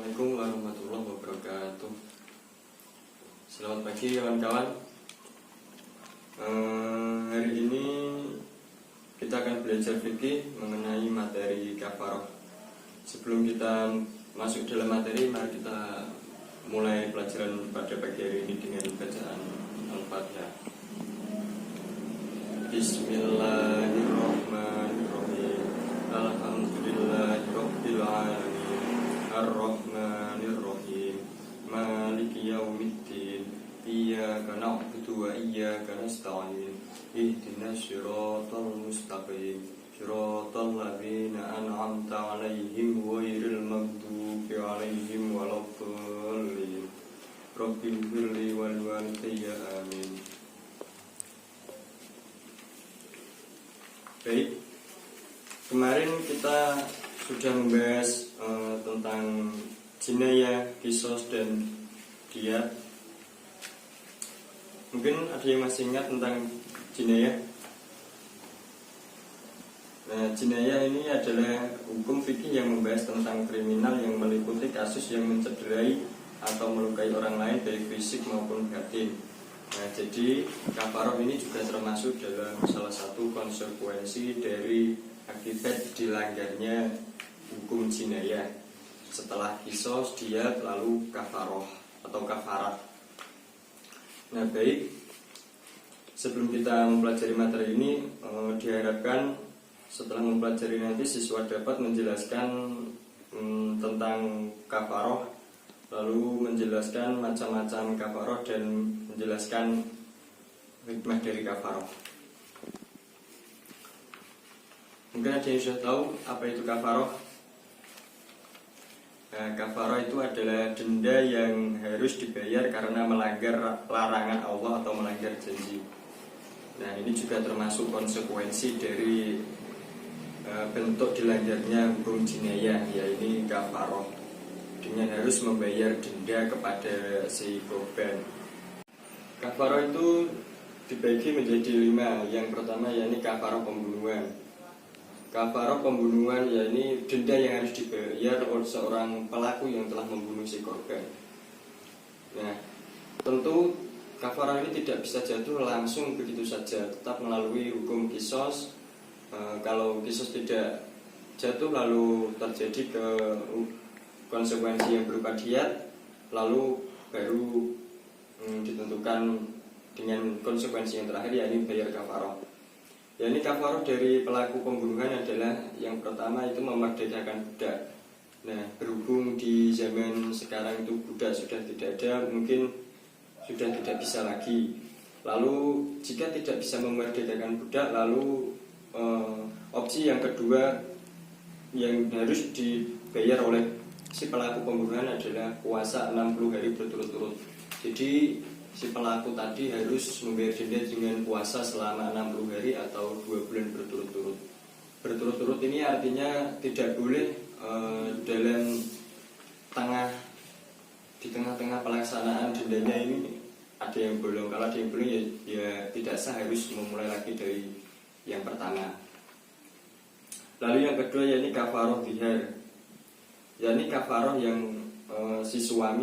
Assalamualaikum warahmatullahi wabarakatuh. Selamat pagi kawan-kawan. Hari ini kita akan belajar fikih mengenai materi kafaroh. Sebelum kita masuk dalam materi, mari kita mulai pelajaran pada pagi hari ini dengan bacaan Al-Fatihah. Bismillahirrahmanirrahim. Alhamdulillahirabbil alamin. Ar-Rahmanir-Rahim. Maliki yaumiddin. Iyyaka na'budu wa iyyaka nasta'in. Ihdinas siratal mustaqim. Siratal ladzina an'amta 'alaihim ghairil maghdubi 'alaihim waladdallin. Rabbighfirli wal walidayya amin. Baik. Kemarin kita sudah membahas tentang jinayah, qisas dan diyat. Mungkin ada yang masih ingat tentang jinayah. Nah, jinayah ini adalah hukum fikih yang membahas tentang kriminal yang meliputi kasus yang mencederai atau melukai orang lain baik fisik maupun batin. Nah, jadi kafaroh ini juga termasuk dalam salah satu konsekuensi dari akibat dilanggarnya hukum jinayah. Setelah qisas, diyat, lalu kafaroh atau kafarat. Nah, baik, sebelum kita mempelajari materi ini, diharapkan setelah mempelajari nanti siswa dapat menjelaskan tentang kafaroh, lalu menjelaskan macam-macam kafaroh dan menjelaskan hikmah dari kafaroh. Mungkin ada yang sudah tahu apa itu kafaroh. Nah, kafaroh itu adalah denda yang harus dibayar karena melanggar larangan Allah atau melanggar janji. Nah, ini juga termasuk konsekuensi dari bentuk dilanggarnya hukum jinayah, yaitu kafaroh, dengan harus membayar denda kepada si korban. Kafaroh itu dibagi menjadi 5. Yang pertama yaitu kafaroh pembunuhan. Kafaroh pembunuhan yaitu denda yang harus dibayar oleh seorang pelaku yang telah membunuh si korban. Nah, tentu kafaroh ini tidak bisa jatuh langsung begitu saja, tetap melalui hukum qisas. Kalau qisas tidak jatuh lalu terjadi ke konsekuensi yang berupa diyat, lalu baru ditentukan dengan konsekuensi yang terakhir yaitu bayar kafaroh. Ini kafaroh dari pelaku pembunuhan adalah yang pertama itu memerdekakan budak. Nah, berhubung di zaman sekarang itu budak sudah tidak ada, mungkin sudah tidak bisa lagi. Lalu jika tidak bisa memerdekakan budak, lalu opsi yang kedua yang harus dibayar oleh si pelaku pembunuhan adalah puasa 60 hari berturut-turut. Jadi si pelaku tadi harus membayar denda dengan puasa selama 60 hari atau 2 bulan berturut-turut. Berturut-turut ini artinya tidak boleh di tengah-tengah pelaksanaan dendanya ini ada yang bolong. Kalau ada yang bolong ya tidak sah, harus memulai lagi dari yang pertama. Lalu yang kedua yaitu kafaroh zihar. Yaitu kafaroh yang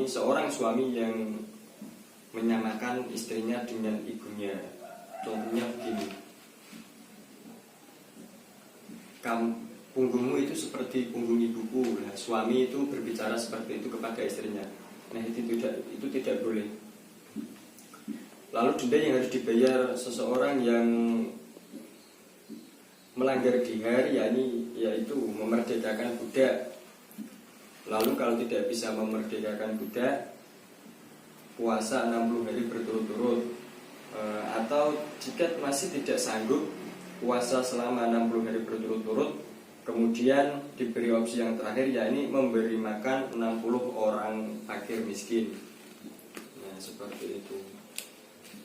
seorang suami yang menyamakan istrinya dengan ibunya. Contohnya begini, punggungmu itu seperti punggung ibuku. Nah, suami itu berbicara seperti itu kepada istrinya. Nah, itu tidak boleh. Lalu denda yang harus dibayar seseorang yang melanggar dihar yaitu memerdekakan budak. Lalu kalau tidak bisa memerdekakan budak, puasa 60 hari berturut-turut, atau jika masih tidak sanggup puasa selama 60 hari berturut-turut, kemudian diberi opsi yang terakhir yaitu memberi makan 60 orang fakir miskin. Nah, seperti itu.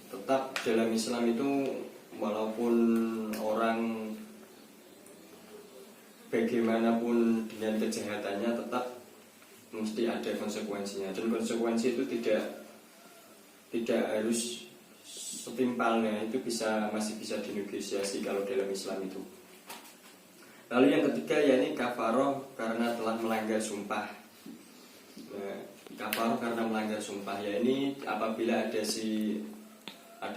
Tetap dalam Islam itu walaupun orang bagaimanapun dengan kejahatannya tetap mesti ada konsekuensinya, dan konsekuensi itu tidak harus setimpalnya, itu masih bisa dinegosiasi kalau dalam Islam itu. Lalu yang ketiga yaitu kafaroh karena telah melanggar sumpah. melanggar sumpah. Ya ini apabila ada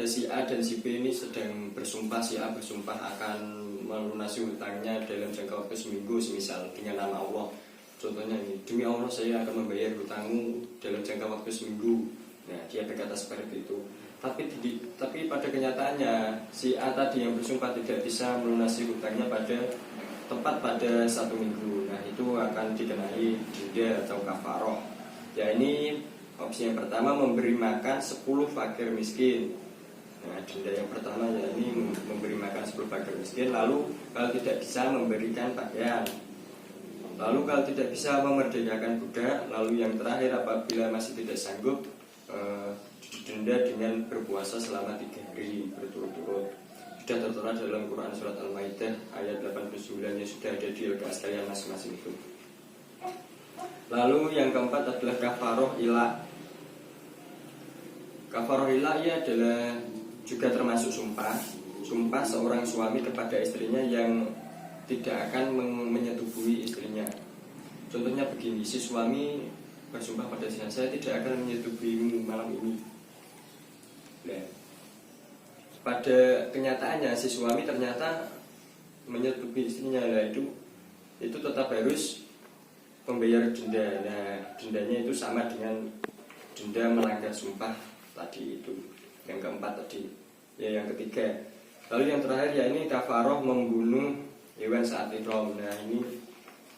si A dan si B ini sedang bersumpah, si A bersumpah akan melunasi hutangnya dalam jangka waktu seminggu semisal dengan nama Allah. Contohnya ini, demi Allah saya akan membayar hutangmu dalam jangka waktu seminggu. Nah, dia berkata seperti itu. Tapi pada kenyataannya si A tadi yang bersumpah tidak bisa melunasi hutangnya tepat pada 1 minggu. Nah, itu akan dikenai denda atau kafaroh. Ya, ini opsi yang pertama, memberi makan 10 fakir miskin. Nah, denda yang pertama ya ini memberi makan 10 fakir miskin. Lalu kalau tidak bisa memberikan pakaian. Lalu kalau tidak bisa memerdekakan budak. Lalu yang terakhir, apabila masih tidak sanggup, didenda dengan berpuasa selama 3 hari berturut-turut. Sudah tertera dalam Quran surat Al-Maidah ayat 89 yang sudah ada di LKS kalian masing-masing itu. Lalu yang keempat adalah kafaroh ilah. Kafaroh ilah ia adalah juga termasuk sumpah seorang suami kepada istrinya yang tidak akan menyetubuhi istrinya. Contohnya begini, si suami bersumpah pada istrinya, saya tidak akan menyetubuhimu malam ini. Nah, pada kenyataannya si suami ternyata menyetubuhi istrinya. Nah, itu tetap harus membayar denda. Nah, dendanya itu sama dengan denda melanggar sumpah tadi itu. Yang keempat tadi. Ya, yang ketiga. Lalu yang terakhir ya ini kafaroh membunuh hewan saat ihram. Nah, ini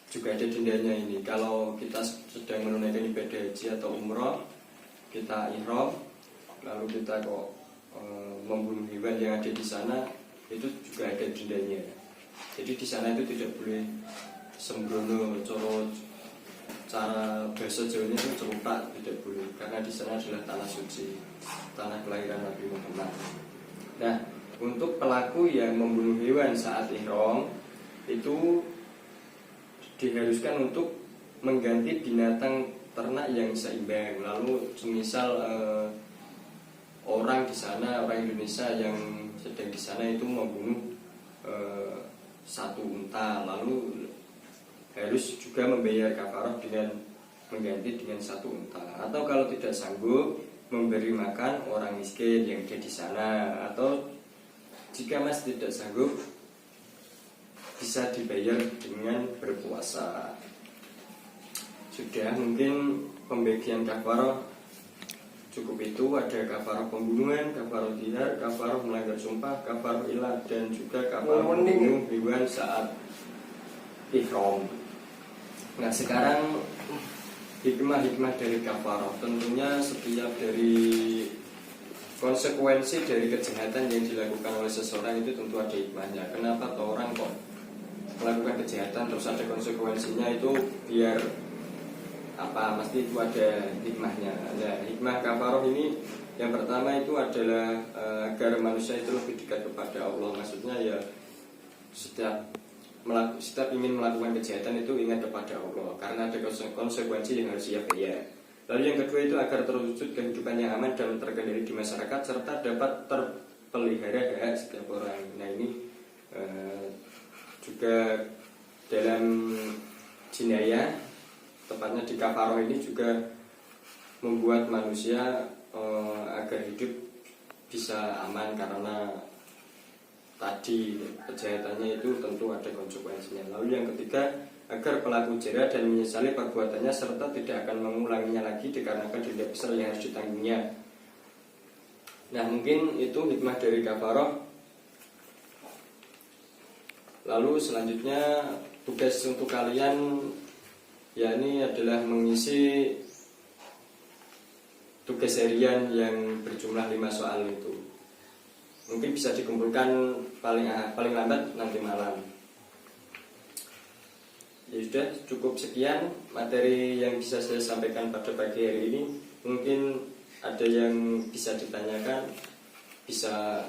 juga ada dendanya ini. Kalau kita sedang menunaikan ibadah haji atau umroh, kita ihram, lalu kita kok membunuh hewan yang ada di sana, itu juga ada dendanya. Jadi di sana itu tidak boleh sembrono, cara bahasa Jawanya itu celutak, tidak boleh, karena di sana adalah tanah suci, tanah kelahiran Nabi Muhammad. Nah, untuk pelaku yang membunuh hewan saat ihram itu diharuskan untuk mengganti binatang ternak yang seimbang. Lalu semisal orang di sana, orang Indonesia yang sedang di sana itu membunuh 1 unta, lalu harus juga membayar kafarah dengan mengganti dengan 1 unta. Atau kalau tidak sanggup, memberi makan orang miskin yang ada di sana. Atau jika masih tidak sanggup, bisa dibayar dengan berpuasa. Sudah, mungkin pembagian kafarah cukup itu. Ada kafarah pembunuhan, kafarah dihar, kafarah melanggar sumpah, kafarah ilah, dan juga kafarah membunuh hewan saat ihram. Nah, sekarang hikmah-hikmah dari kafarah. Tentunya setiap dari konsekuensi dari kejahatan yang dilakukan oleh seseorang itu tentu ada hikmahnya. Kenapa orang kok melakukan kejahatan terus ada konsekuensinya, itu biar pasti itu ada hikmahnya. Nah, hikmah kafaroh ini yang pertama itu adalah agar manusia itu lebih dekat kepada Allah. Maksudnya ya setiap ingin melakukan kejahatan itu ingat kepada Allah, karena ada konsekuensi yang harus ia bayar. Lalu yang kedua itu agar terwujud kehidupan yang aman dan terkendali di masyarakat, serta dapat terpelihara hak setiap orang. Nah, ini juga dalam jinayah, tepatnya di kafaroh ini juga membuat manusia agar hidup bisa aman, karena tadi kejahatannya itu tentu ada konsekuensinya. Lalu yang ketiga, agar pelaku jera dan menyesali perbuatannya serta tidak akan mengulanginya lagi dikarenakan denda besar yang harus ditanggungnya. Nah, mungkin itu hikmah dari kafaroh. Lalu selanjutnya tugas untuk kalian ya ini adalah mengisi tugas harian yang berjumlah 5 soal itu. Mungkin bisa dikumpulkan paling lambat nanti malam. Ya sudah, cukup sekian materi yang bisa saya sampaikan pada pagi hari ini. Mungkin ada yang bisa ditanyakan, bisa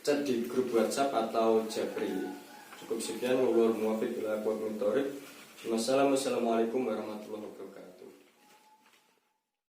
chat di grup WhatsApp atau Japri. Cukup sekian, wallahul muwaffiq ila aqwamit thoriq. Wassalamualaikum warahmatullahi wabarakatuh.